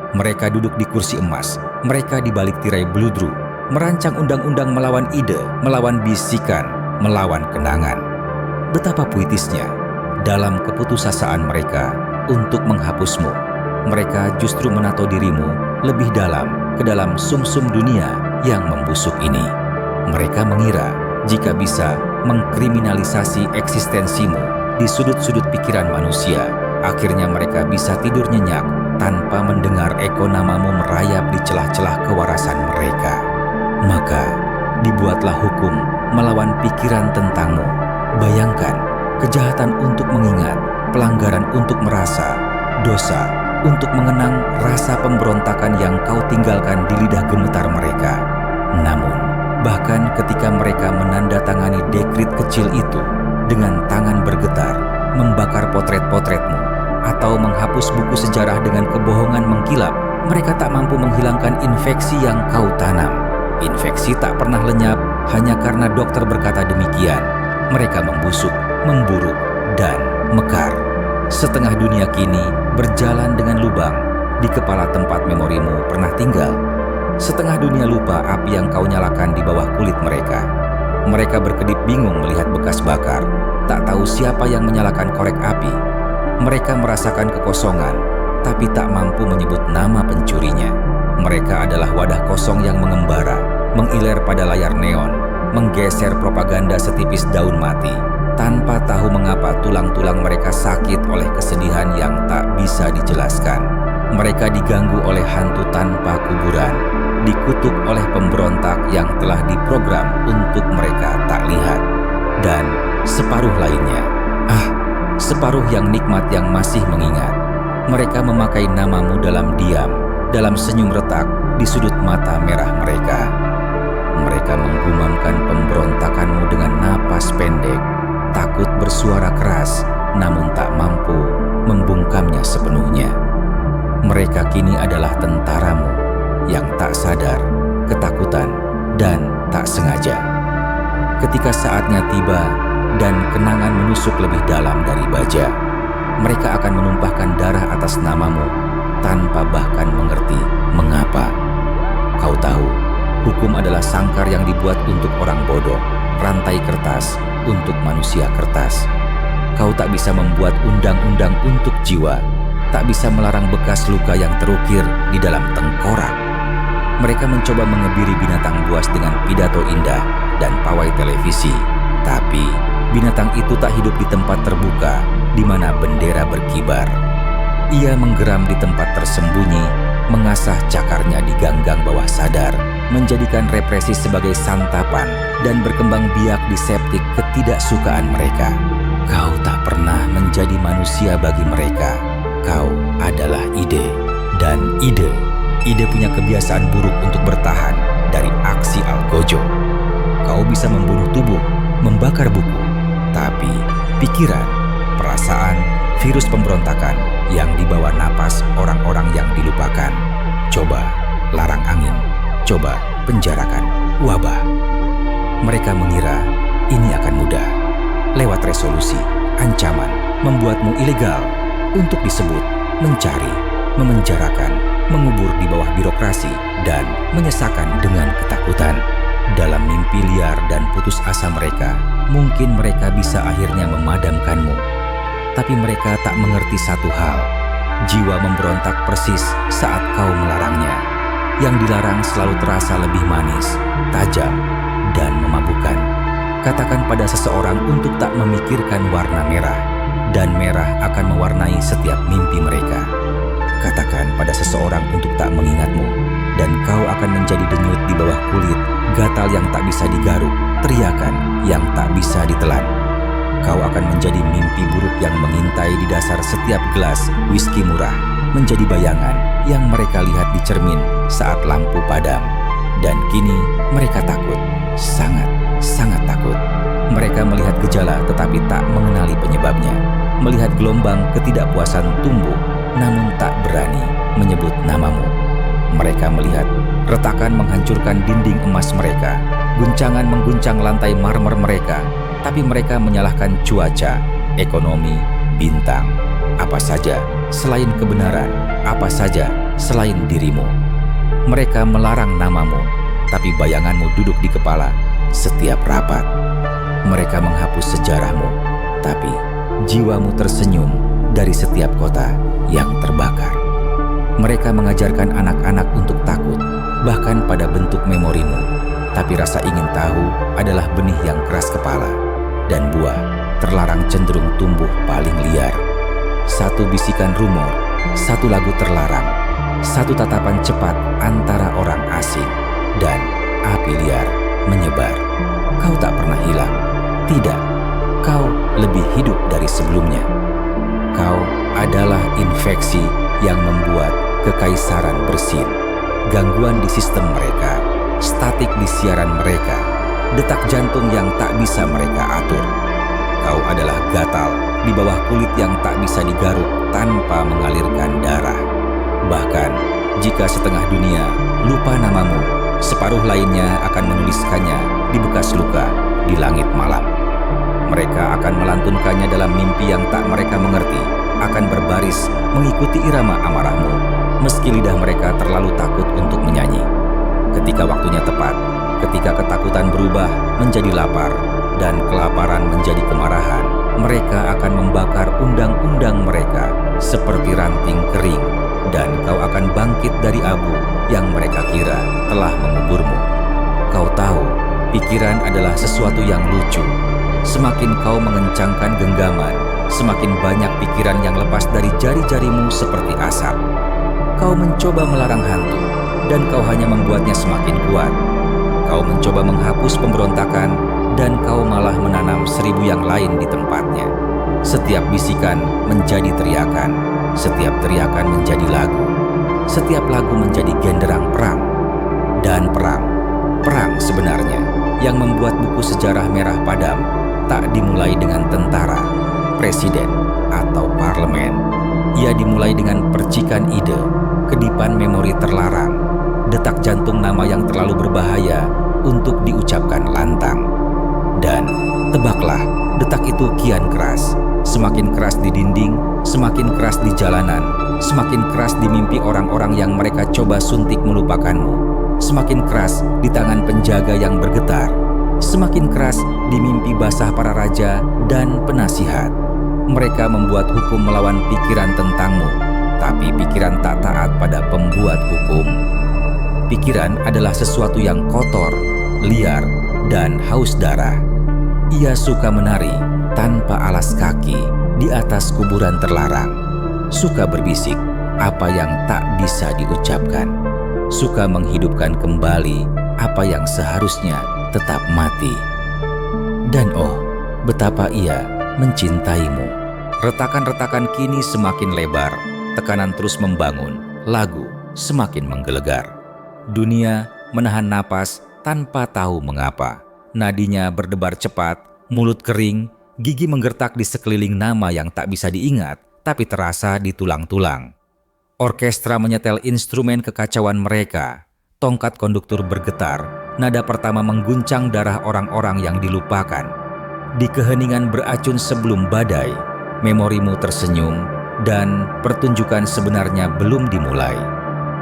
Mereka duduk di kursi emas, mereka di balik tirai bludru, merancang undang-undang melawan ide, melawan bisikan, melawan kenangan. Betapa puitisnya dalam keputusasaan mereka untuk menghapusmu. Mereka justru menato dirimu lebih dalam ke dalam sumsum dunia yang membusuk ini. Mereka mengira jika bisa mengkriminalisasi eksistensimu di sudut-sudut pikiran manusia, akhirnya mereka bisa tidur nyenyak tanpa mendengar eko namamu merayap di celah-celah kewarasan mereka. Maka dibuatlah hukum melawan pikiran tentangmu. Bayangkan, kejahatan untuk mengingat, pelanggaran untuk merasa, dosa untuk mengenang rasa pemberontakan yang kau tinggalkan di lidah gemetar mereka. Namun, bahkan ketika mereka menandatangani dekrit kecil itu dengan tangan bergetar, membakar potret-potretmu, atau menghapus buku sejarah dengan kebohongan mengkilap, mereka tak mampu menghilangkan infeksi yang kau tanam. Infeksi tak pernah lenyap hanya karena dokter berkata demikian. Mereka membusuk, memburuk, dan mekar. Setengah dunia kini berjalan dengan lubang di kepala tempat memorimu pernah tinggal. Setengah dunia lupa api yang kau nyalakan di bawah kulit mereka. Mereka berkedip bingung melihat bekas bakar, tak tahu siapa yang menyalakan korek api. Mereka merasakan kekosongan, tapi tak mampu menyebut nama pencurinya. Mereka adalah wadah kosong yang mengembara, mengiler pada layar neon, menggeser propaganda setipis daun mati, tanpa tahu mengapa tulang-tulang mereka sakit oleh kesedihan yang tak bisa dijelaskan. Mereka diganggu oleh hantu tanpa kuburan, dikutuk oleh pemberontak yang telah diprogram untuk mereka tak lihat. Dan separuh lainnya, separuh yang nikmat yang masih mengingat. Mereka memakai namamu dalam diam, dalam senyum retak di sudut mata merah mereka. Mereka menggumamkan pemberontakanmu dengan napas pendek, takut bersuara keras, namun tak mampu membungkamnya sepenuhnya. Mereka kini adalah tentaramu yang tak sadar, ketakutan, dan tak sengaja. Ketika saatnya tiba dan kenangan menusuk lebih dalam dari baja, mereka akan menumpahkan darah atas namamu tanpa bahkan mengerti mengapa. Kau tahu, hukum adalah sangkar yang dibuat untuk orang bodoh, rantai kertas untuk manusia kertas. Kau tak bisa membuat undang-undang untuk jiwa, tak bisa melarang bekas luka yang terukir di dalam tengkorak. Mereka mencoba mengebiri binatang buas dengan pidato indah dan pawai televisi, tapi binatang itu tak hidup di tempat terbuka di mana bendera berkibar. Ia menggeram di tempat tersembunyi, mengasah cakarnya di ganggang bawah sadar, menjadikan represi sebagai santapan dan berkembang biak di septik ketidaksukaan mereka. Kau tak pernah menjadi manusia bagi mereka. Kau adalah ide. Dan ide punya kebiasaan buruk untuk bertahan dari aksi algojo. Kau bisa membunuh tubuh, membakar buku, tapi pikiran, perasaan, virus pemberontakan yang dibawa napas orang-orang yang dilupakan. Coba larang angin, coba penjarakan wabah. Mereka mengira ini akan mudah. Lewat resolusi, ancaman, membuatmu ilegal untuk disebut, mencari, memenjarakan, mengubur di bawah birokrasi, dan menyesakan dengan ketakutan. Dalam mimpi liar dan putus asa mereka, mungkin mereka bisa akhirnya memadamkanmu. Tapi mereka tak mengerti satu hal. Jiwa memberontak persis saat kau melarangnya. Yang dilarang selalu terasa lebih manis, tajam, dan memabukkan. Katakan pada seseorang untuk tak memikirkan warna merah, dan merah akan mewarnai setiap mimpi mereka. Katakan pada seseorang untuk tak mengingatmu, dan kau akan menjadi denyut di bawah kulit, gatal yang tak bisa digaruk, teriakan yang tak bisa ditelan. Kau akan menjadi mimpi buruk yang mengintai di dasar setiap gelas whisky murah, menjadi bayangan yang mereka lihat di cermin saat lampu padam. Dan kini mereka takut, sangat takut. Mereka melihat gejala tetapi tak mengenali penyebabnya, melihat gelombang ketidakpuasan tumbuh, namun tak berani menyebut namamu. Mereka melihat retakan menghancurkan dinding emas mereka, guncangan mengguncang lantai marmer mereka, tapi mereka menyalahkan cuaca, ekonomi, bintang. Apa saja selain kebenaran, apa saja selain dirimu. Mereka melarang namamu, tapi bayanganmu duduk di kepala setiap rapat. Mereka menghapus sejarahmu, tapi jiwamu tersenyum dari setiap kota yang terbakar. Mereka mengajarkan anak-anak untuk takut, bahkan pada bentuk memorimu. Tapi rasa ingin tahu adalah benih yang keras kepala, dan buah terlarang cenderung tumbuh paling liar. Satu bisikan rumor, satu lagu terlarang, satu tatapan cepat antara orang asing, dan api liar menyebar. Kau tak pernah hilang. Tidak, kau lebih hidup dari sebelumnya. Kau adalah infeksi yang membuat kekaisaran bersin. Gangguan di sistem mereka, statik di siaran mereka, detak jantung yang tak bisa mereka atur. Kau adalah gatal di bawah kulit yang tak bisa digaruk tanpa mengalirkan darah. Bahkan jika setengah dunia lupa namamu, separuh lainnya akan menuliskannya di bekas luka di langit malam. Mereka akan melantunkannya dalam mimpi yang tak mereka mengerti, akan berbaris mengikuti irama amarahmu, meski lidah mereka terlalu takut untuk menyanyi. Ketika waktunya tepat, ketika ketakutan berubah menjadi lapar dan kelaparan menjadi kemarahan, mereka akan membakar undang-undang mereka seperti ranting kering, dan kau akan bangkit dari abu yang mereka kira telah menguburmu. Kau tahu, pikiran adalah sesuatu yang lucu. Semakin kau mengencangkan genggaman, semakin banyak pikiran yang lepas dari jari-jarimu seperti asap. Kau mencoba melarang hantu, dan kau hanya membuatnya semakin kuat. Kau mencoba menghapus pemberontakan, dan kau malah menanam 1000 yang lain di tempatnya. Setiap bisikan menjadi teriakan, setiap teriakan menjadi lagu, setiap lagu menjadi genderang perang. Dan perang sebenarnya yang membuat buku sejarah merah padam tak dimulai dengan tentara, presiden, atau parlemen. Ia dimulai dengan percikan ide, kedipan memori terlarang, detak jantung nama yang terlalu berbahaya untuk diucapkan lantang. Dan tebaklah, detak itu kian keras, semakin keras di dinding, semakin keras di jalanan, semakin keras di mimpi orang-orang yang mereka coba suntik melupakanmu, semakin keras di tangan penjaga yang bergetar, semakin keras di mimpi basah para raja dan penasihat. Mereka membuat hukum melawan pikiran tentangmu, tapi pikiran tak taat pada pembuat hukum. Pikiran adalah sesuatu yang kotor, liar, dan haus darah. Ia suka menari tanpa alas kaki di atas kuburan terlarang, suka berbisik apa yang tak bisa diucapkan, suka menghidupkan kembali apa yang seharusnya tetap mati. Dan oh, betapa ia mencintaimu. Retakan-retakan kini semakin lebar, tekanan terus membangun, lagu semakin menggelegar. Dunia menahan napas tanpa tahu mengapa. Nadinya berdebar cepat, mulut kering, gigi menggertak di sekeliling nama yang tak bisa diingat, tapi terasa di tulang-tulang. Orkestra menyetel instrumen kekacauan mereka. Tongkat konduktur bergetar, nada pertama mengguncang darah orang-orang yang dilupakan. Di keheningan beracun sebelum badai, memorimu tersenyum, dan pertunjukan sebenarnya belum dimulai.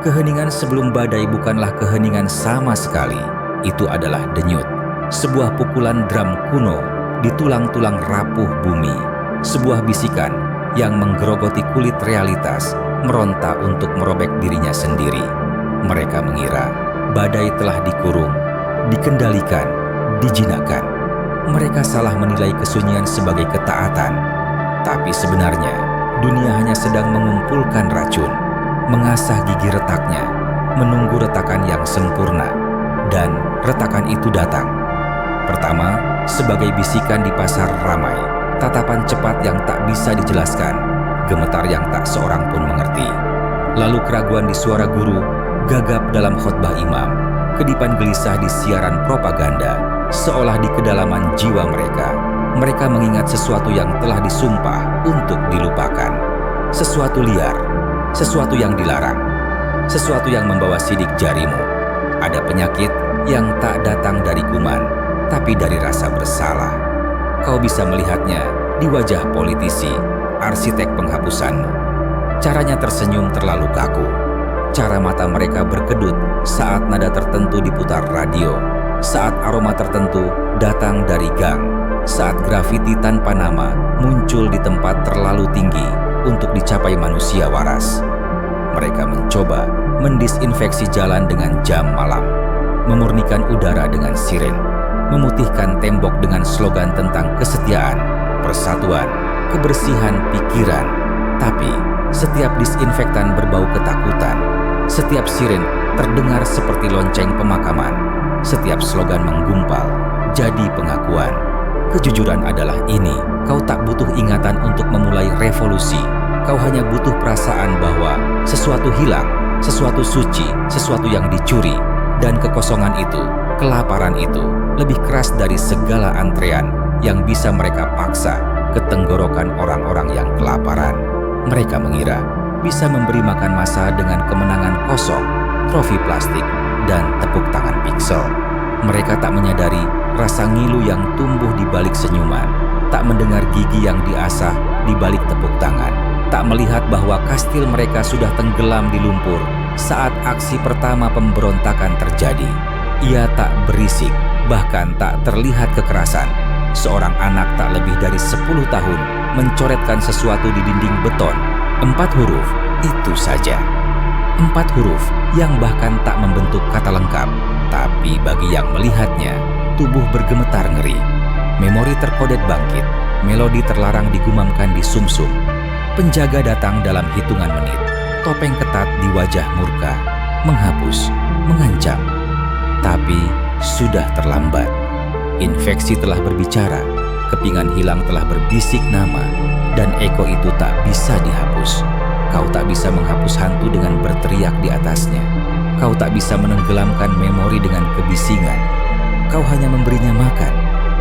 Keheningan sebelum badai bukanlah keheningan sama sekali. Itu adalah denyut, sebuah pukulan drum kuno di tulang-tulang rapuh bumi, sebuah bisikan yang menggerogoti kulit realitas, meronta untuk merobek dirinya sendiri. Mereka mengira badai telah dikurung, dikendalikan, dijinakkan. Mereka salah menilai kesunyian sebagai ketaatan. Tapi sebenarnya, dunia hanya sedang mengumpulkan racun, mengasah gigi retaknya, menunggu retakan yang sempurna. Dan retakan itu datang. Pertama, sebagai bisikan di pasar ramai, tatapan cepat yang tak bisa dijelaskan, gemetar yang tak seorang pun mengerti. Lalu keraguan di suara guru, gagap dalam khotbah imam, kedipan gelisah di siaran propaganda, seolah di kedalaman jiwa mereka mengingat sesuatu yang telah disumpah untuk dilupakan. Sesuatu liar, sesuatu yang dilarang, sesuatu yang membawa sidik jarimu. Ada penyakit yang tak datang dari kuman, tapi dari rasa bersalah. Kau bisa melihatnya di wajah politisi, arsitek penghapusanmu. Caranya tersenyum terlalu kaku. Cara mata mereka berkedut saat nada tertentu diputar radio, saat aroma tertentu datang dari gang, saat grafiti tanpa nama muncul di tempat terlalu tinggi untuk dicapai manusia waras. Mereka mencoba mendisinfeksi jalan dengan jam malam, memurnikan udara dengan siren, memutihkan tembok dengan slogan tentang kesetiaan, persatuan, kebersihan pikiran. Tapi setiap disinfektan berbau ketakutan, setiap siren terdengar seperti lonceng pemakaman, setiap slogan menggumpal jadi pengakuan. Kejujuran adalah ini, kau tak butuh ingatan untuk memulai revolusi. Kau hanya butuh perasaan bahwa sesuatu hilang, sesuatu suci, sesuatu yang dicuri, dan kekosongan itu, kelaparan itu, lebih keras dari segala antrean yang bisa mereka paksa ke tenggorokan orang-orang yang kelaparan. Mereka mengira bisa memberi makan massa dengan kemenangan kosong, trofi plastik, dan tepuk tangan piksel. Mereka tak menyadari rasa ngilu yang tumbuh di balik senyuman, tak mendengar gigi yang diasah di balik tepuk tangan, tak melihat bahwa kastil mereka sudah tenggelam di lumpur saat aksi pertama pemberontakan terjadi. Ia tak berisik, bahkan tak terlihat kekerasan. Seorang anak tak lebih dari 10 tahun mencoretkan sesuatu di dinding beton. 4 huruf, itu saja. 4 huruf yang bahkan tak membentuk kata lengkap. Tapi bagi yang melihatnya, tubuh bergemetar ngeri. Memori terkodet bangkit, melodi terlarang digumamkan di sumsum. Penjaga datang dalam hitungan menit. Topeng ketat di wajah murka, menghapus, mengancam. Tapi sudah terlambat. Infeksi telah berbicara, kepingan hilang telah berbisik nama, dan eko itu tak bisa dihapus. Kau tak bisa menghapus hantu dengan berteriak di atasnya. Kau tak bisa menenggelamkan memori dengan kebisingan. Kau hanya memberinya makan.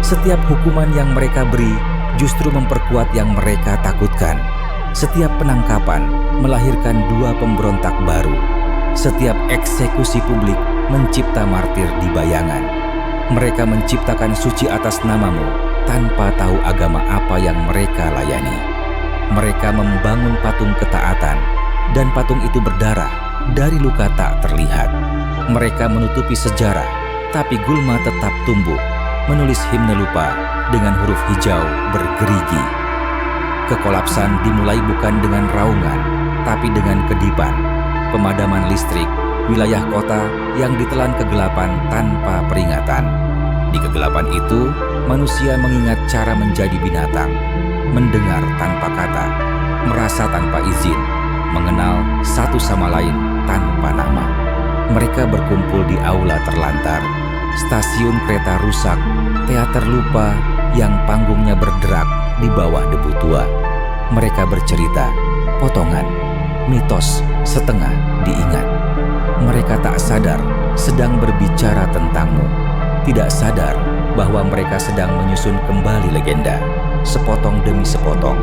Setiap hukuman yang mereka beri justru memperkuat yang mereka takutkan. Setiap penangkapan melahirkan 2 pemberontak baru. Setiap eksekusi publik mencipta martir di bayangan. Mereka menciptakan suci atas namamu tanpa tahu agama apa yang mereka layani. Mereka membangun patung ketaatan, dan patung itu berdarah dari luka tak terlihat. Mereka menutupi sejarah, tapi gulma tetap tumbuh, menulis himne lupa dengan huruf hijau bergerigi. Kekolapsan dimulai bukan dengan raungan, tapi dengan kedipan, pemadaman listrik, wilayah kota yang ditelan kegelapan tanpa peringatan. Di kegelapan itu, manusia mengingat cara menjadi binatang, mendengar tanpa kata, merasa tanpa izin, mengenal satu sama lain tanpa nama. Mereka berkumpul di aula terlantar, stasiun kereta rusak, teater lupa yang panggungnya berderak di bawah debu tua. Mereka bercerita, potongan, mitos setengah diingat. Mereka tak sadar sedang berbicara tentangmu, tidak sadar bahwa mereka sedang menyusun kembali legenda, sepotong demi sepotong.